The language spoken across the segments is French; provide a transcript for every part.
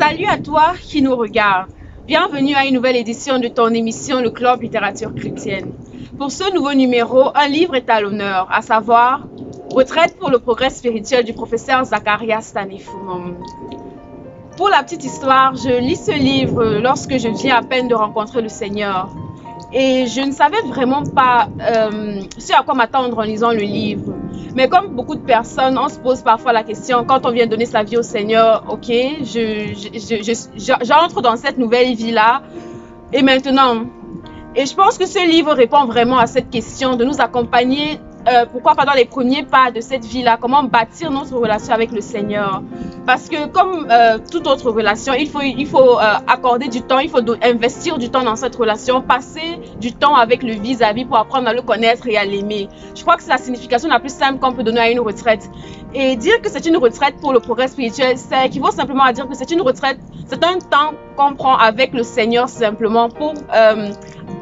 Salut à toi qui nous regarde. Bienvenue à une nouvelle édition de ton émission Le Club Littérature Chrétienne. Pour ce nouveau numéro, un livre est à l'honneur, à savoir Retraite pour le progrès spirituel du professeur Zacharias Stanifumom. Pour la petite histoire, je lis ce livre lorsque je viens à peine de rencontrer le Seigneur. Et je ne savais vraiment pas ce à quoi m'attendre en lisant le livre. Mais comme beaucoup de personnes, on se pose parfois la question, quand on vient donner sa vie au Seigneur, ok, j'entre dans cette nouvelle vie-là, et maintenant? Et je pense que ce livre répond vraiment à cette question, de nous accompagner, pourquoi pas dans les premiers pas de cette vie-là, comment bâtir notre relation avec le Seigneur. Parce que comme toute autre relation, il faut accorder du temps, il faut investir du temps dans cette relation, passer du temps avec le vis-à-vis pour apprendre à le connaître et à l'aimer. Je crois que c'est la signification la plus simple qu'on peut donner à une retraite. Et dire que c'est une retraite pour le progrès spirituel, ça équivaut simplement à dire que c'est une retraite, c'est un temps qu'on prend avec le Seigneur simplement pour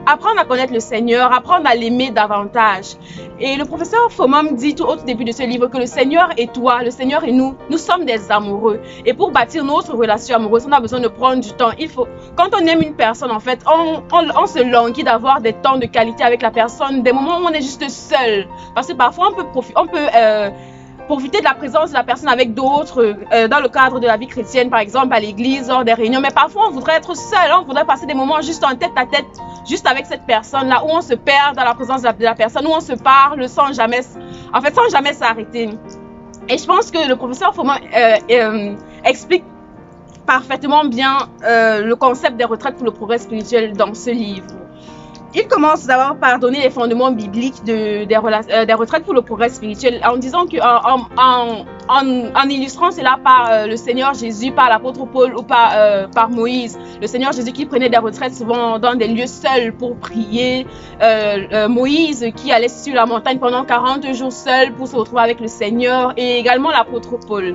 apprendre à connaître le Seigneur, apprendre à l'aimer davantage. Et le professeur Fomam dit tout au début de ce livre que le Seigneur et toi, le Seigneur et nous sommes des amoureux. Et pour bâtir notre relation amoureuse, on a besoin de prendre du temps. Quand on aime une personne, en fait, on se languit d'avoir des temps de qualité avec la personne, des moments où on est juste seul. Parce que parfois, on peut profiter de la présence de la personne avec d'autres, dans le cadre de la vie chrétienne, par exemple à l'église, hors des réunions. Mais parfois, on voudrait être seul, on voudrait passer des moments juste en tête à tête, juste avec cette personne-là, où on se perd dans la présence de la personne, où on se parle sans jamais s'arrêter. Et je pense que le professeur Fomam explique parfaitement bien le concept des retraites pour le progrès spirituel dans ce livre. Il commence d'abord par donner les fondements bibliques des retraites pour le progrès spirituel en disant en illustrant cela par le Seigneur Jésus, par l'apôtre Paul ou par Moïse. Le Seigneur Jésus qui prenait des retraites souvent dans des lieux seuls pour prier. Moïse qui allait sur la montagne pendant 40 jours seul pour se retrouver avec le Seigneur, et également l'apôtre Paul.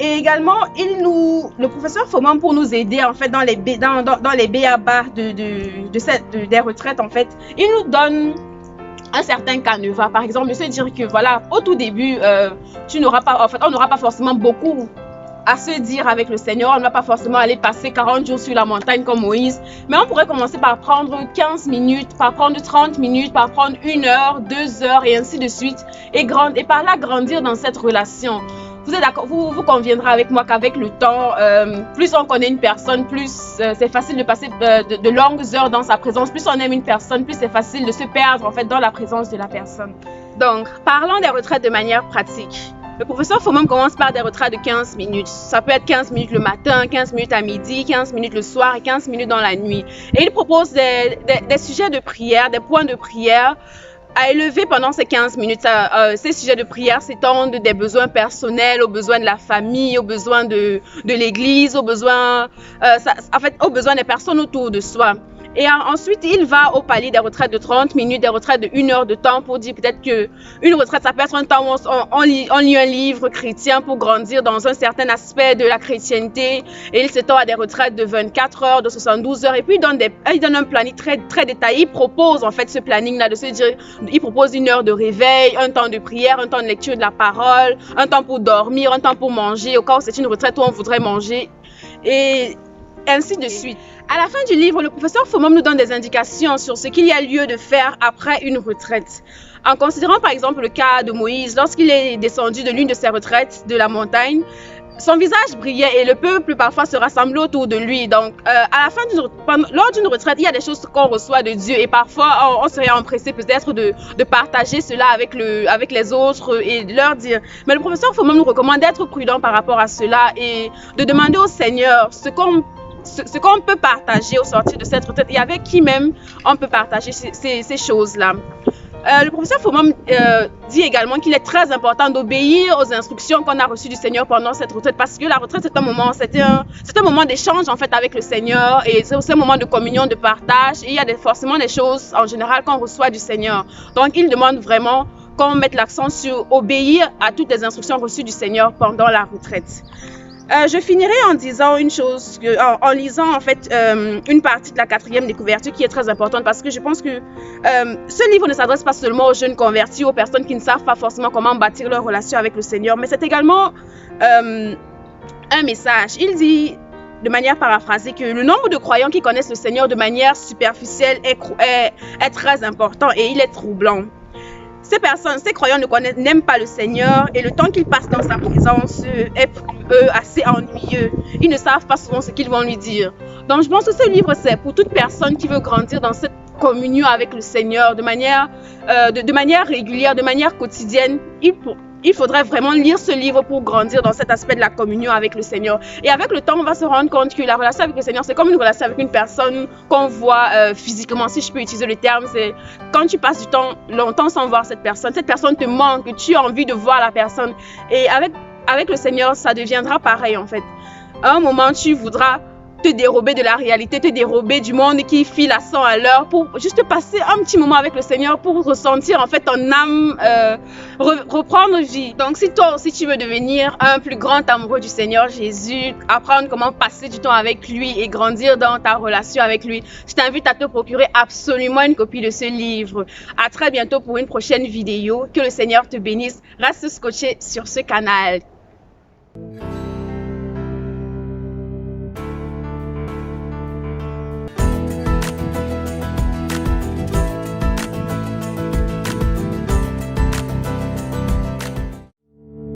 Et également, le professeur Fomam, pour nous aider en fait dans les b.a.-ba des retraites, en fait, il nous donne un certain canevas. Par exemple, il se dire que voilà, au tout début, on n'aura pas forcément beaucoup à se dire avec le Seigneur. On ne va pas forcément aller passer 40 jours sur la montagne comme Moïse, mais on pourrait commencer par prendre 15 minutes, par prendre 30 minutes, par prendre 1 heure, 2 heures et ainsi de suite, et par là grandir dans cette relation. Vous êtes d'accord, vous conviendrez avec moi qu'avec le temps, plus on connaît une personne, plus c'est facile de passer de longues heures dans sa présence. Plus on aime une personne, plus c'est facile de se perdre en fait dans la présence de la personne. Donc, parlons des retraites de manière pratique. Le professeur Fomam commence par des retraites de 15 minutes. Ça peut être 15 minutes le matin, 15 minutes à midi, 15 minutes le soir et 15 minutes dans la nuit. Et il propose des sujets de prière, des points de prière à élever pendant ces 15 minutes. Ces sujets de prière s'étendent des besoins personnels aux besoins de la famille, aux besoins de l'église, aux besoins des personnes autour de soi. Et ensuite, il va au palier des retraites de 30 minutes, des retraites de 1 heure de temps pour dire peut-être qu'une retraite, ça peut être un temps où on lit un livre chrétien pour grandir dans un certain aspect de la chrétienté. Et il s'étend à des retraites de 24 heures, de 72 heures. Et puis, il donne un planning très, très détaillé. Il propose en fait ce planning-là de se dire, il propose 1 heure de réveil, un temps de prière, un temps de lecture de la parole, un temps pour dormir, un temps pour manger, au cas où c'est une retraite où on voudrait manger. Et ainsi de suite. À la fin du livre, le professeur Fomam nous donne des indications sur ce qu'il y a lieu de faire après une retraite. En considérant par exemple le cas de Moïse, lorsqu'il est descendu de l'une de ses retraites de la montagne, son visage brillait et le peuple parfois se rassemblait autour de lui. Donc, lors d'une retraite, il y a des choses qu'on reçoit de Dieu et parfois on serait empressé peut-être de partager cela avec les autres et de leur dire. Mais le professeur Fomam nous recommande d'être prudent par rapport à cela et de demander au Seigneur ce qu'on peut partager au sortir de cette retraite et avec qui même on peut partager ces choses-là. Le professeur Fomam dit également qu'il est très important d'obéir aux instructions qu'on a reçues du Seigneur pendant cette retraite, parce que la retraite c'est un moment d'échange en fait avec le Seigneur, et c'est aussi un moment de communion, de partage, et il y a forcément des choses en général qu'on reçoit du Seigneur. Donc il demande vraiment qu'on mette l'accent sur obéir à toutes les instructions reçues du Seigneur pendant la retraite. Je finirai en disant une chose, en lisant en fait une partie de la 4e des couvertures qui est très importante, parce que je pense que ce livre ne s'adresse pas seulement aux jeunes convertis, aux personnes qui ne savent pas forcément comment bâtir leur relation avec le Seigneur, mais c'est également un message. Il dit, de manière paraphrasée, que le nombre de croyants qui connaissent le Seigneur de manière superficielle est très important et il est troublant. Ces croyants n'aiment pas le Seigneur et le temps qu'ils passent dans sa présence est pour eux assez ennuyeux. Ils ne savent pas souvent ce qu'ils vont lui dire. Donc je pense que ce livre, c'est pour toute personne qui veut grandir dans cette communion avec le Seigneur de manière régulière, de manière quotidienne. Il faudrait vraiment lire ce livre pour grandir dans cet aspect de la communion avec le Seigneur. Et avec le temps, on va se rendre compte que la relation avec le Seigneur, c'est comme une relation avec une personne qu'on voit physiquement, si je peux utiliser le terme. C'est quand tu passes du temps longtemps sans voir cette personne te manque, tu as envie de voir la personne. Et avec le Seigneur, ça deviendra pareil en fait. À un moment, tu voudras te dérober de la réalité, te dérober du monde qui file à 100 à l'heure pour juste passer un petit moment avec le Seigneur pour ressentir en fait ton âme reprendre vie. Donc si toi aussi tu veux devenir un plus grand amoureux du Seigneur Jésus, apprendre comment passer du temps avec lui et grandir dans ta relation avec lui, je t'invite à te procurer absolument une copie de ce livre. À très bientôt pour une prochaine vidéo. Que le Seigneur te bénisse. Reste scotché sur ce canal.